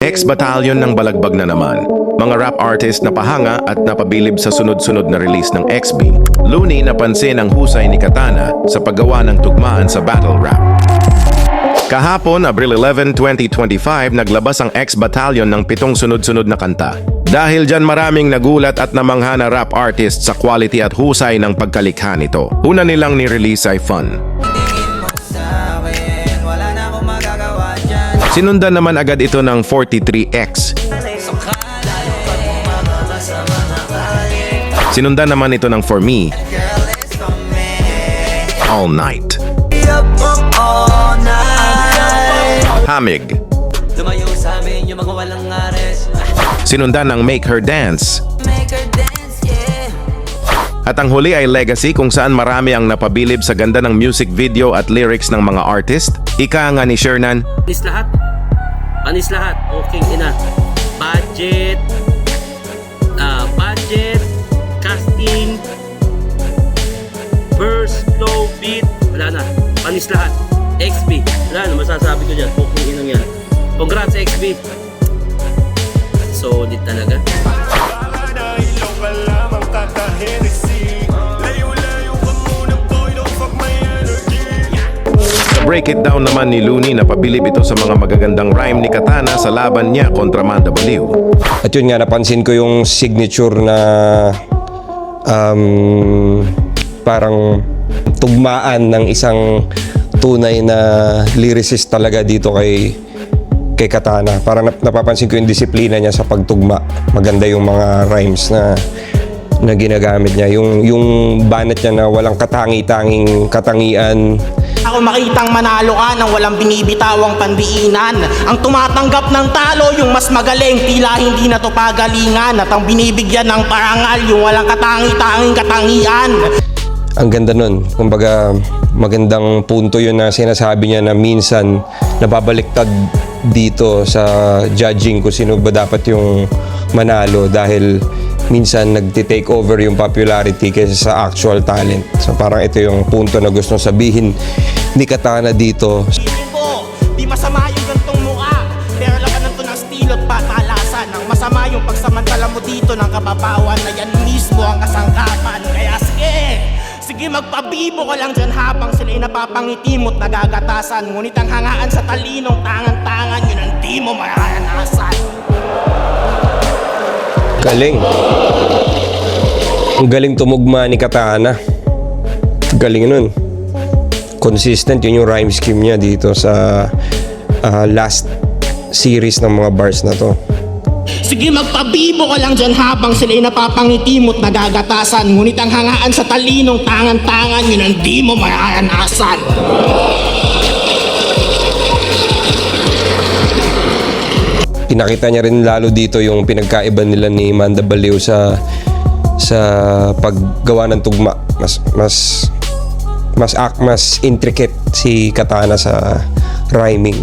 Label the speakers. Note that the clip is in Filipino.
Speaker 1: Ex-batalyon ng balagbag na naman. Mga rap artist na pahanga at napabilib sa sunod-sunod na release ng XB. Looney napansin ang husay ni Katana sa paggawa ng tugmaan sa battle rap. Kahapon, Abril 11, 2025, naglabas ang Ex-batalyon ng 7 sunod-sunod na kanta. Dahil dyan maraming nagulat at namangha na rap artist sa quality at husay ng pagkalikha nito. Una nilang ni-release ay Fun. Sinundan naman agad ito ng 43X. Sinundan naman ito ng For Me, All Night. Hamig. Sinundan ng Make Her Dance. At ang huli ay Legacy, kung saan marami ang napabilib sa ganda ng music video at lyrics ng mga artist. Ika nga ni Shernan,
Speaker 2: Panis lahat. Panis lahat. Okay, ina. Budget. Budget. Casting. Verse, flow, beat. Wala na. Panis lahat. XB. Wala na. Masasabi ko dyan. Okay, inang yan. Congrats, XB. Solid talaga.
Speaker 1: Break It Down naman ni Looney na pabilib ito sa mga magagandang rhyme ni Katana sa laban niya kontra Manda Baliw.
Speaker 3: At yun nga, napansin ko yung signature na parang tugmaan ng isang tunay na lyricist talaga dito kay Katana. Parang napapansin ko yung disiplina niya sa pagtugma. Maganda yung mga rhymes na ginagamit niya. Yung banat niya na walang katangi-tanging katangian.
Speaker 4: Ako makitang manalo ka nang walang binibitawang pandiinan. Ang tumatanggap ng talo, yung mas magaling, tila hindi na to pagalingan. At ang binibigyan ng parangal, yung walang katangi-tanging katangian.
Speaker 3: Ang ganda nun. Kumbaga, magandang punto yun na sinasabi niya na minsan nababaliktad dito sa judging kung sino ba dapat yung manalo dahil minsan nagti-take over yung popularity kaysa sa actual talent. So parang ito yung punto na gustong sabihin ni Katana dito.
Speaker 4: Di masama yung gantong mukha, pero labanan to ng estilo at patalasan. Ang masama yung pagsamantala mo dito ng kababawan na yan mismo ang kasangkapan. Kaya sige magpabibo ka lang dyan habang sila'y napapangiti mo't nagagatasan. Ngunit ang hangaan sa talinong tangan-tangan, yun ang di mo mararanasan.
Speaker 3: Galing. Ang galing tumugma ni Katana. Galing nun. Consistent yun yung rhyme scheme niya dito sa last series ng mga bars na to.
Speaker 4: Sige magpabibo ka lang dyan habang sila'y napapangiti mo't nagagatasan. Ngunit ang hangaan sa talinong tangan-tangan, yun ang di mo mararanasan.
Speaker 3: Pinakita niya rin lalo dito yung pinagkaiba nila ni Manda Baliw sa paggawa ng tugma. Mas intricate si Katana sa rhyming.